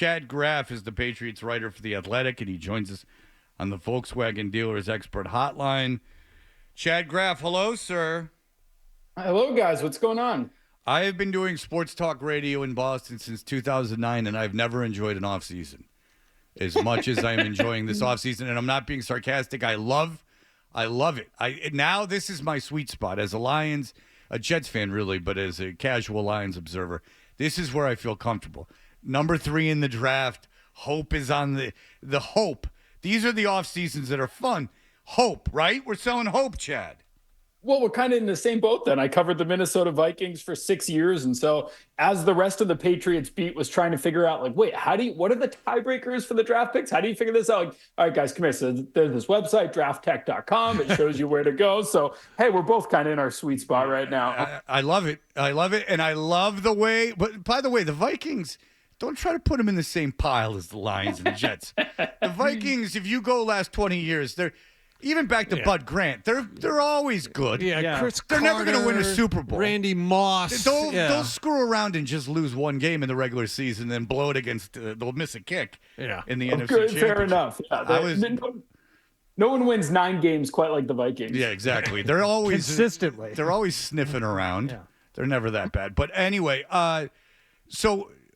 Chad Graff is the Patriots writer for The Athletic, and he joins us on the Volkswagen Dealers Expert Hotline. Chad Graff, hello, sir. Hello, guys. What's going on? I have been doing sports talk radio in Boston since 2009, and I've never enjoyed an offseason as much as I'm enjoying this offseason. And I'm not being sarcastic. I love it. Now this is my sweet spot as a Jets fan, really, but as a casual Lions observer. This is where I feel comfortable. Number 3 in the draft. Hope is on the hope. These are the off seasons that are fun. Hope, right? We're selling hope, Chad. Well, we're kind of in the same boat then. I covered the Minnesota Vikings for 6 years. And so as the rest of the Patriots beat was trying to figure out, like, wait, what are the tiebreakers for the draft picks? How do you figure this out? Like, all right, guys, come here. So there's this website, drafttech.com. It shows you where to go. So, hey, we're both kind of in our sweet spot right now. I love it. I love it. And I love the way, but by the way, the Vikings, don't try to put them in the same pile as the Lions and the Jets. The Vikings, if you go last 20 years, even back to Bud Grant, they're always good. Yeah. Chris They're Carter, never going to win a Super Bowl. Randy Moss. They'll screw around and just lose one game in the regular season, then blow it against. They'll miss a kick. In the NFC Championship. Fair enough. Yeah, no one wins 9 games quite like the Vikings. Yeah, exactly. They're always consistently. They're always sniffing around. Yeah. They're never that bad. But anyway,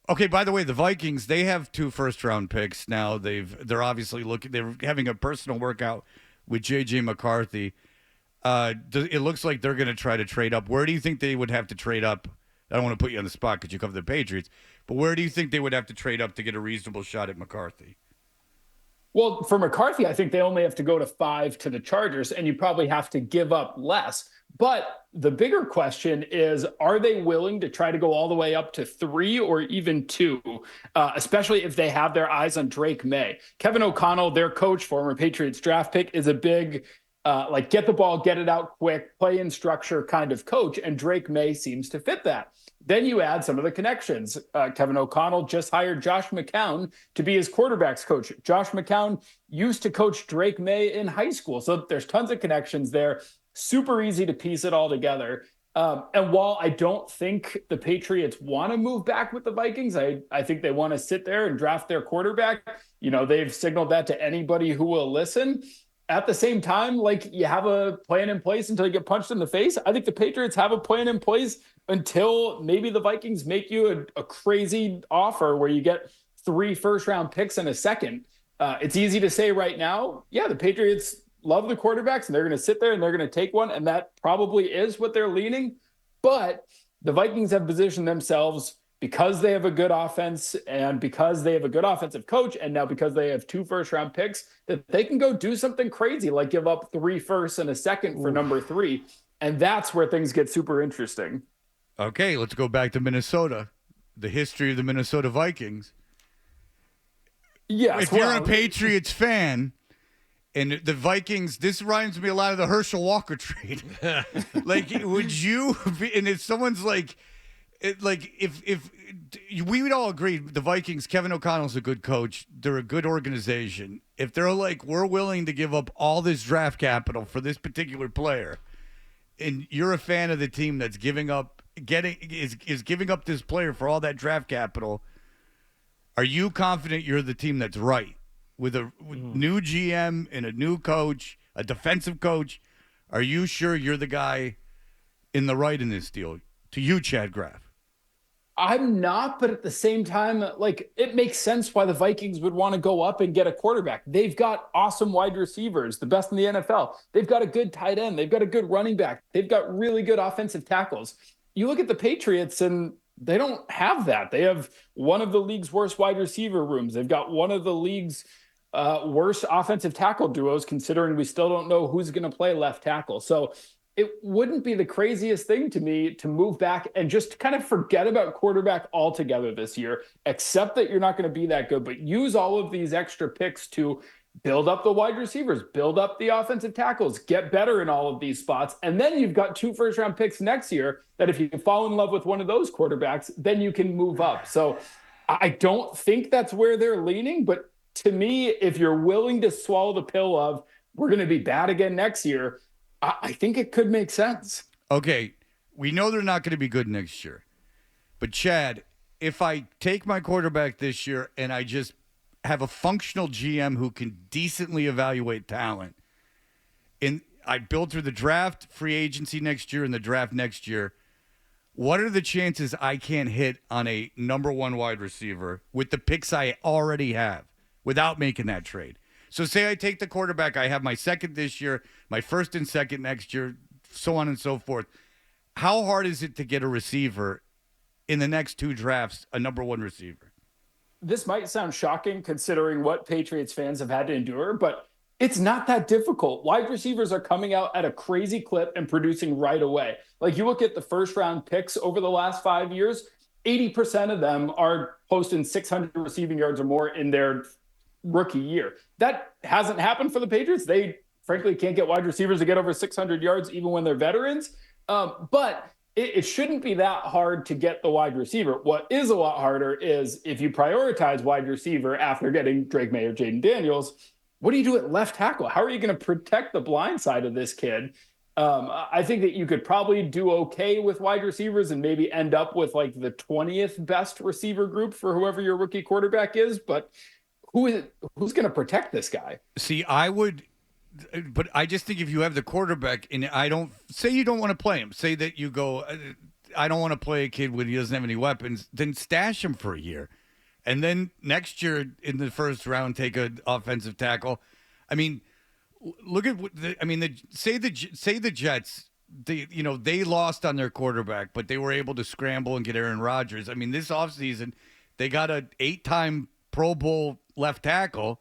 okay, by the way, the Vikings, they have 2 first-round picks now. They're obviously they're having a personal workout with J.J. McCarthy. It looks like they're going to try to trade up. Where do you think they would have to trade up? I don't want to put you on the spot because you cover the Patriots, but where do you think they would have to trade up to get a reasonable shot at McCarthy? Well, for McCarthy, I think they only have to go to 5 to the Chargers, and you probably have to give up less. But the bigger question is, are they willing to try to go all the way up to 3 or even 2, especially if they have their eyes on Drake May? Kevin O'Connell, their coach, former Patriots draft pick, is a big, get the ball, get it out quick, play in structure kind of coach, and Drake May seems to fit that. Then you add some of the connections. Kevin O'Connell just hired Josh McCown to be his quarterback's coach. Josh McCown used to coach Drake May in high school. So there's tons of connections there. Super easy to piece it all together. And while I don't think the Patriots want to move back with the Vikings, I think they want to sit there and draft their quarterback. They've signaled that to anybody who will listen. At the same time, like, you have a plan in place until you get punched in the face. I think the Patriots have a plan in place until maybe the Vikings make you a crazy offer where you get 3 first-round picks in a second. It's easy to say right now, the Patriots love the quarterbacks and they're going to sit there and they're going to take one, and that probably is what they're leaning. But the Vikings have positioned themselves, because they have a good offense and because they have a good offensive coach, and now because they have 2 first-round picks, that they can go do something crazy, like give up 3 firsts and a second for number 3. And that's where things get super interesting. Okay, let's go back to Minnesota, the history of the Minnesota Vikings. Yes, if you're a Patriots fan, and the Vikings, this reminds me a lot of the Herschel Walker trade. Like, would you be, and if someone's like, if we would all agree, the Vikings, Kevin O'Connell's a good coach. They're a good organization. If they're like, we're willing to give up all this draft capital for this particular player, and you're a fan of the team that's giving up this player for all that draft capital, are you confident you're the team that's right? With new GM and a new coach, a defensive coach, are you sure you're the guy in the right in this deal? To you, Chad Graff. I'm not, but at the same time, like, it makes sense why the Vikings would want to go up and get a quarterback. They've got awesome wide receivers, the best in the NFL. They've got a good tight end. They've got a good running back. They've got really good offensive tackles. You look at the Patriots and they don't have that. They have one of the league's worst wide receiver rooms. They've got one of the league's worst offensive tackle duos, considering we still don't know who's going to play left tackle. So it wouldn't be the craziest thing to me to move back and just kind of forget about quarterback altogether this year, except that you're not going to be that good, but use all of these extra picks to build up the wide receivers, build up the offensive tackles, get better in all of these spots. And then you've got 2 first-round picks next year that if you fall in love with one of those quarterbacks, then you can move up. So I don't think that's where they're leaning, but to me, if you're willing to swallow the pill of we're going to be bad again next year, I think it could make sense. Okay, we know they're not going to be good next year. But, Chad, if I take my quarterback this year and I just have a functional GM who can decently evaluate talent, and I build through the draft, free agency next year, and the draft next year, what are the chances I can't hit on a number one wide receiver with the picks I already have without making that trade? So say I take the quarterback, I have my second this year, my first and second next year, so on and so forth. How hard is it to get a receiver in the next 2 drafts, a number one receiver? This might sound shocking considering what Patriots fans have had to endure, but it's not that difficult. Wide receivers are coming out at a crazy clip and producing right away. Like, you look at the first round picks over the last 5 years, 80% of them are posting 600 receiving yards or more in their rookie year. That hasn't happened for the Patriots. They frankly can't get wide receivers to get over 600 yards even when they're veterans. But it shouldn't be that hard to get the wide receiver. What is a lot harder is if you prioritize wide receiver after getting Drake May or Jaden Daniels, what do you do at left tackle? How are you going to protect the blind side of this kid? I think that you could probably do okay with wide receivers and maybe end up with like the 20th best receiver group for whoever your rookie quarterback is. But who's going to protect this guy? See, I would, but I just think if you have the quarterback, and I don't say you don't want to play him, say that you go, I don't want to play a kid when he doesn't have any weapons, then stash him for a year. And then next year in the first round, take an offensive tackle. I mean, look at say the Jets, they lost on their quarterback, but they were able to scramble and get Aaron Rodgers. I mean, this offseason, they got an 8-time Pro Bowl left tackle.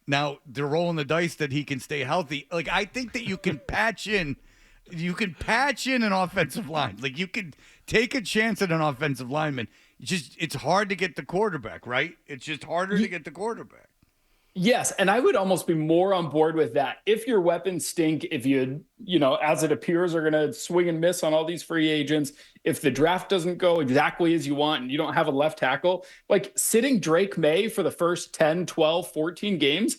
Now they're rolling the dice that he can stay healthy. Like, I think that you can patch in an offensive line. Like, you could take a chance at an offensive lineman. It's hard to get the quarterback, right? It's just harder to get the quarterback. Yes, and I would almost be more on board with that. If your weapons stink, if you as it appears, are going to swing and miss on all these free agents, if the draft doesn't go exactly as you want and you don't have a left tackle, like sitting Drake May for the first 10, 12, 14 games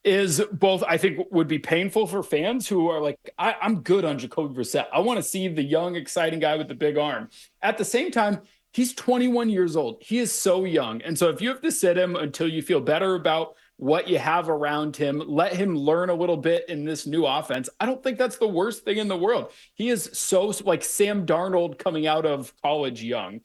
is both, I think, would be painful for fans who are like, I'm good on Jacoby Brissett. I want to see the young, exciting guy with the big arm. At the same time, he's 21 years old. He is so young. And so if you have to sit him until you feel better about what you have around him, let him learn a little bit in this new offense, I don't think that's the worst thing in the world. He is so like Sam Darnold coming out of college young.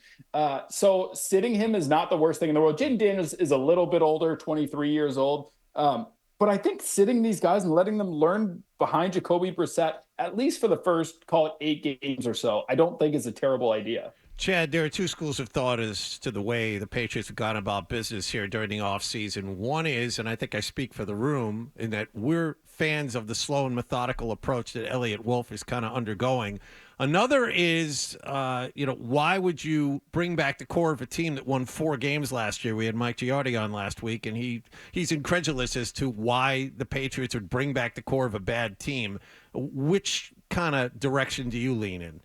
So sitting him is not the worst thing in the world. Jaden Daniels is a little bit older, 23 years old. But I think sitting these guys and letting them learn behind Jacoby Brissett, at least for the first, call it 8 games or so, I don't think is a terrible idea. Chad, there are 2 schools of thought as to the way the Patriots have gone about business here during the offseason. One is, and I think I speak for the room, in that we're fans of the slow and methodical approach that Elliott Wolf is kind of undergoing. Another is, why would you bring back the core of a team that won 4 games last year? We had Mike Giardi on last week, and he's incredulous as to why the Patriots would bring back the core of a bad team. Which kind of direction do you lean in?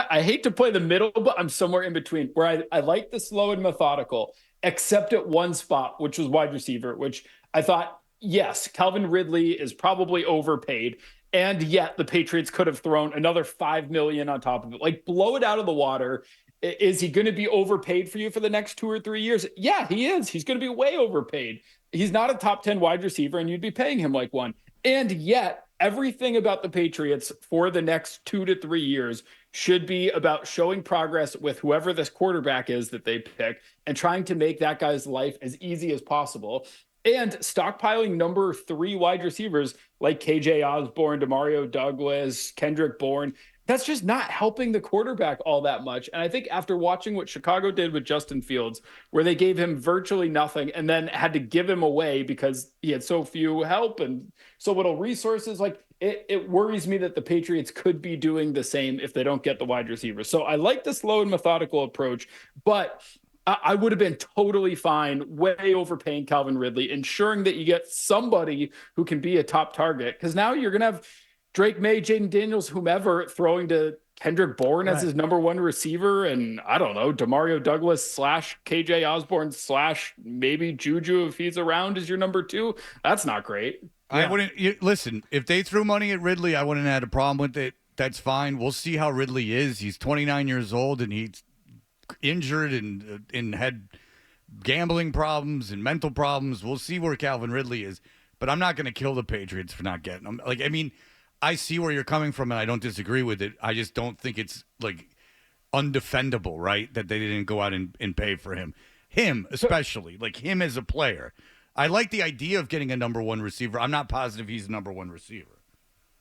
I hate to play the middle, but I'm somewhere in between, where I like the slow and methodical, except at one spot, which was wide receiver, which I thought, yes, Calvin Ridley is probably overpaid, and yet the Patriots could have thrown another $5 million on top of it. Like, blow it out of the water. Is he going to be overpaid for you for the next 2 or 3 years? Yeah, he is. He's going to be way overpaid. He's not a top 10 wide receiver, and you'd be paying him like one. And yet, everything about the Patriots for the next 2 to 3 years should be about showing progress with whoever this quarterback is that they pick and trying to make that guy's life as easy as possible. And stockpiling number 3 wide receivers like KJ Osborne, Demario Douglas, Kendrick Bourne, that's just not helping the quarterback all that much. And I think after watching what Chicago did with Justin Fields, where they gave him virtually nothing and then had to give him away because he had so few help and so little resources, like it worries me that the Patriots could be doing the same if they don't get the wide receivers. So I like the slow and methodical approach, but I would have been totally fine way overpaying Calvin Ridley, ensuring that you get somebody who can be a top target. Because now you're going to have Drake May, Jaden Daniels, whomever, throwing to Kendrick Bourne as his number 1 receiver. And I don't know, Demario Douglas / KJ Osborne / maybe Juju, if he's around, is your number 2. That's not great. I wouldn't listen. If they threw money at Ridley, I wouldn't have had a problem with it. That's fine. We'll see how Ridley is. He's 29 years old and he's injured and had gambling problems and mental problems. We'll see where Calvin Ridley is, but I'm not going to kill the Patriots for not getting him. Like, I mean, I see where you're coming from, and I don't disagree with it. I just don't think it's like undefendable, right? That they didn't go out and pay for him. Him, especially, like him as a player. I like the idea of getting a number one receiver. I'm not positive he's a number one receiver.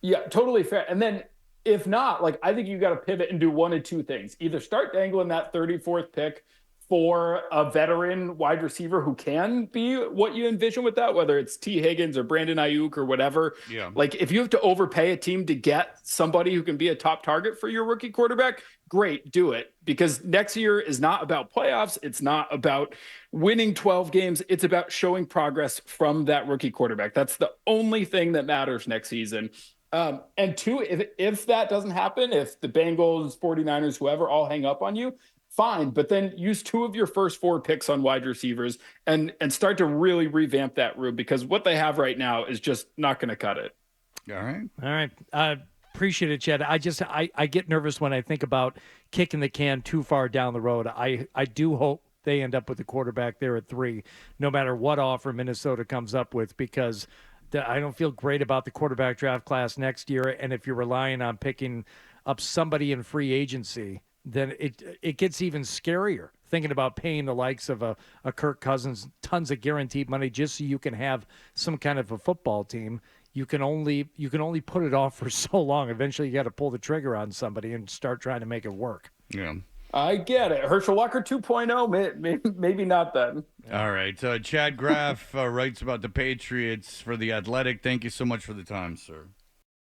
Yeah, totally fair. And then if not, like, I think you got to pivot and do one of two things. Either start dangling that 34th pick for a veteran wide receiver who can be what you envision with that, whether it's T. Higgins or Brandon Ayuk or whatever. Yeah. Like, if you have to overpay a team to get somebody who can be a top target for your rookie quarterback, great, do it. Because next year is not about playoffs. It's not about winning 12 games. It's about showing progress from that rookie quarterback. That's the only thing that matters next season. And two, if that doesn't happen, if the Bengals, 49ers, whoever all hang up on you, fine. But then use 2 of your first 4 picks on wide receivers and start to really revamp that room, because what they have right now is just not going to cut it. All right. All right. Appreciate it, Chad. I get nervous when I think about kicking the can too far down the road. I do hope they end up with the quarterback there at 3, no matter what offer Minnesota comes up with, because I don't feel great about the quarterback draft class next year. And if you're relying on picking up somebody in free agency, then it gets even scarier, thinking about paying the likes of a Kirk Cousins tons of guaranteed money just so you can have some kind of a football team. You can only put it off for so long. Eventually, you got to pull the trigger on somebody and start trying to make it work. Yeah. I get it. Herschel Walker 2.0, maybe not then. All right. Chad Graff writes about the Patriots for The Athletic. Thank you so much for the time, sir.